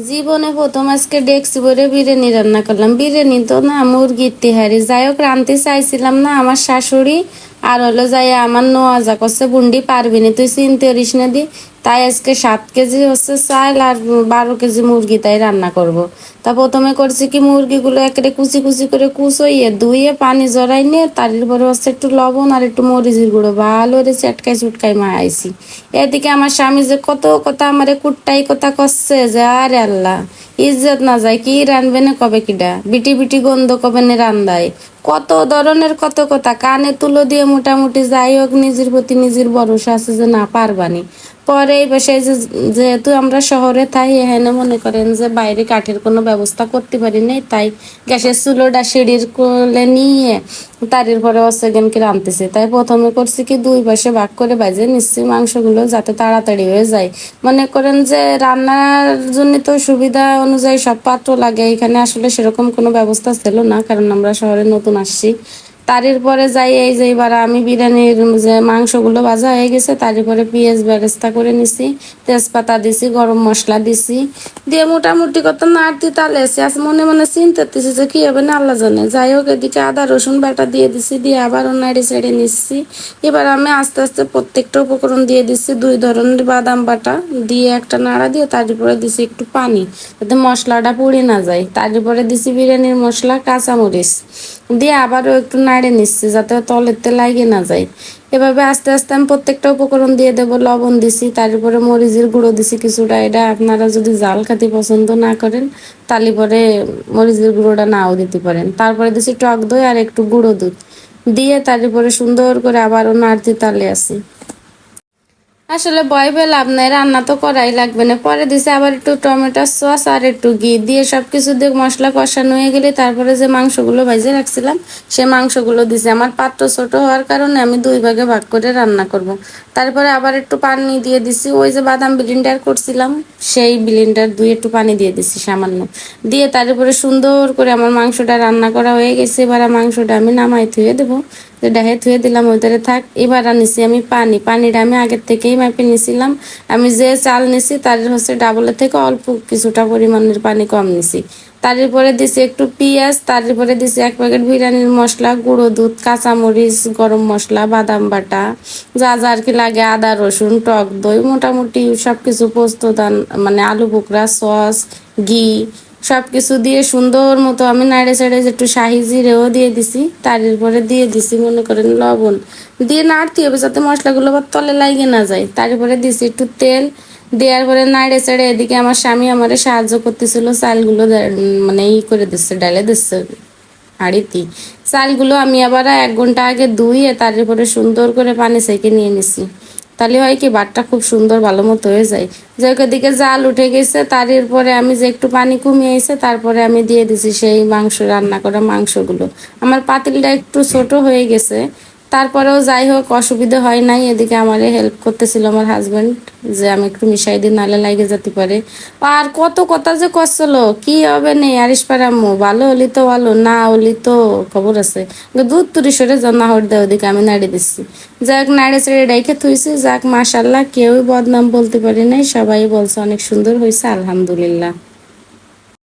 জীবনে প্রথম আজকে ডেকসি ভরে বিরিয়ানি রান্না করলাম। বিরিয়ানি তো না, মুরগির তিহারি। যাই হোক, রাঁধতে চাইছিলাম না, আমার শাশুড়ি আর হলো যাই আমার নোয়াজা করছে, বুন্ডি পারবি না, তুই চিনতে পারিস না দি। তাই আজকে 7 কেজি হচ্ছে চাল আর 12 কেজি মুরগি তাই রান্না করব। তা প্রথমে করছি কি, মুরগিগুলো একেবারে কুচি কুচি করে কুচইয়ে ধুয়ে পানি জড়াই নিয়ে তার উপরে হচ্ছে একটু লবণ আর একটু মরিচের গুঁড়ো ভালো করে চেটকাই চুটকাই মাখাইছি। এদিকে আমার স্বামী যে কত কথা আমারে কুট্টাই কথা করছে যে আরে আল্লাহ, ইজ্জত না যায়, কি রানবে না কবে কিডা, বিটি বিটি গন্ধ কবে না রান্দায়, কত ধরনের কত কথা কানে তুলো দিয়ে। মোটামুটি যাই হোক, নিজের প্রতি নিজের ভরসা আছে যে না পারবানি। পরে এই বসে যেহেতু আমরা শহরে থাই, এখানে মনে করেন যে বাইরে কাঠের কোনো ব্যবস্থা করতে পারি নাই, তাই গ্যাসের চুলোটা সিঁড়ির কোলে নিয়ে তারির পরে অসেকেন্ডকে রাঁধতেছি। তাই প্রথমে করছি কি, 2 পাশে ভাগ করে বাজে নিচ্ছি মাংসগুলো যাতে তাড়াতাড়ি হয়ে যায়। মনে করেন যে রান্নার জন্য তো সুবিধা অনুযায়ী সব পাত্র লাগে, এখানে আসলে সেরকম কোনো ব্যবস্থা ছিল না, কারণ আমরা শহরে নতুন আসছি। তারির পরে যাই এই যে এবার আমি বিরিয়ানির যে মাংসগুলো ভাজা হয়ে গেছে, তারই পরে পেঁয়াজ বেরেস্তা করে নিছি, তেজপাতা দিছি, গরম মশলা দিছি, দিয়ে মোটামুটি কত নাড়তি তালেছি। আজ মনে মনে চিন্তাতেছি যে কি হবে না আল্লাহ জানে। যাই হোক, এদিকে আদা রসুন বাটা দিয়ে দিছি, দিয়ে আবারও নাড়ি ছেড়ে নিচ্ছি। এবার আমি আস্তে আস্তে প্রত্যেকটা উপকরণ দিয়ে দিচ্ছি। 2 ধরনের বাদাম বাটা দিয়ে একটা নাড়া দিয়ে তার উপরে দিছি একটু পানি, যাতে মশলাটা পুড়ে না যায়। তার উপরে দিছি বিরিয়ানির মশলা, কাঁচামরিচ দিয়ে আবারও একটু নাড়ে নিচ্ছি যাতে তলেতে লাগে না যায়। এভাবে আস্তে আস্তে আমি প্রত্যেকটা উপকরণ দিয়ে দেবো। লবণ দিছি, তার উপরে মরিচের গুঁড়ো দিছি কিছুটা। এটা আপনারা যদি জাল খেতে পছন্দ না করেন তাহলে পরে মরিচের গুঁড়োটা নাও দিতে পারেন। তারপরে দিছি টক দই আর একটু গুঁড়ো দুধ দিয়ে তার উপরে সুন্দর করে আবারও নাড়তে তালে আসি। আসলে ভয় পেয়ে লাভ নাই, রান্না তো করাই লাগবে না। পরে দিছে আবার একটু টমেটো সস আর একটু ঘি দিয়ে সবকিছু দিয়ে মশলা কষানো হয়ে গেলে তারপরে যে মাংসগুলো ভেজে রাখছিলাম সে মাংসগুলো দিছে। আমার পাত্র ছোট হওয়ার কারণে আমি 2 ভাগে ভাগ করে রান্না করব। তারপরে আবার একটু পানি দিয়ে দিছি, ওই যে বাদাম ব্লেন্ডার করছিলাম সেই ব্লেন্ডার দিয়ে একটু পানি দিয়ে দিছি সামান্য, দিয়ে তার উপরে সুন্দর করে আমার মাংসটা রান্না করা হয়ে গেছে। এবার মাংসটা আমি নামাই ধুয়ে দেবো, ডাহে ধুয়ে দিলাম ওইটারে থাক। এবার আনিছি আমি পানিটা আমি আগের থেকেই মাপে নিছিলাম। আমি যে চাল নিছি তার হচ্ছে ডাবলের থেকে অল্প কিছুটা পরিমাণের পানি কম নিছি। তার উপরে দিছি একটু পেঁয়াজ, তার উপরে দিছি 1 প্যাকেট বিরিয়ানির মশলা, গুঁড়ো দুধ, কাঁচামরিচ, গরম মশলা, বাদাম বাটা, যা যা আর কি লাগে, আদা রসুন, টক দই, মোটামুটি সবকিছু, পোস্ত দান মানে আলু বোখরা, সস, ঘি সবকিছু দিয়ে সুন্দর মতো আমি নাড়ে চাড়ে একটু শাহি জিরেও দিয়ে দিছি। তার উপরে দিয়ে দিছি মনে করেন লবণ, দিয়ে নাড়তে হবে যাতে মশলাগুলো আবার তলে লাগে না যায়। তার উপরে দিছি একটু তেল, দেওয়ার পরে নাড়ে চাড়ে এদিকে আমার স্বামী আমারে সাহায্য করতেছিল, চালগুলো মানে করে দিচ্ছে, ডালে দিচ্ছে হাঁড়িতে। চালগুলো আমি আবার 1 ঘন্টা আগে ধুয়ে তার উপরে সুন্দর করে পানি সেকে নিয়ে নিছি। তাহলে হয় কি, ভাতটা খুব সুন্দর ভালো মতো হয়ে যায়। যে দিকে জাল উঠে গেছে তার পরে আমি যে একটু পানি কমিয়ে এসে তারপরে আমি দিয়ে দিছি সেই মাংস, রান্না করা মাংসগুলো। আমার পাতিলটা একটু ছোট হয়ে গেছে, তারপরেও যাই হোক অসুবিধা হয় নাই। এদিকে আমার হেল্প করতেছিল আমার হাজবেন্ড, যে আমি একটু মিশাই দিই নালে লাগে যেতে পারে। আর কত কথা যে করছিল কি হবে নেই আরিস পারাম্মু, ভালো হলি তো ভালো, না হলি তো খবর আছে। দুধ তুরি সরে জন্না হর দেয়, ওদিকে আমি নাড়ি দিচ্ছি। যাক নাড়ে চেড়ে ডাইকে থুইছি, যাক মাশাল্লাহ কেউই বদনাম বলতে পারি নাই, সবাই বলছে অনেক সুন্দর হয়েছে, আলহামদুলিল্লাহ।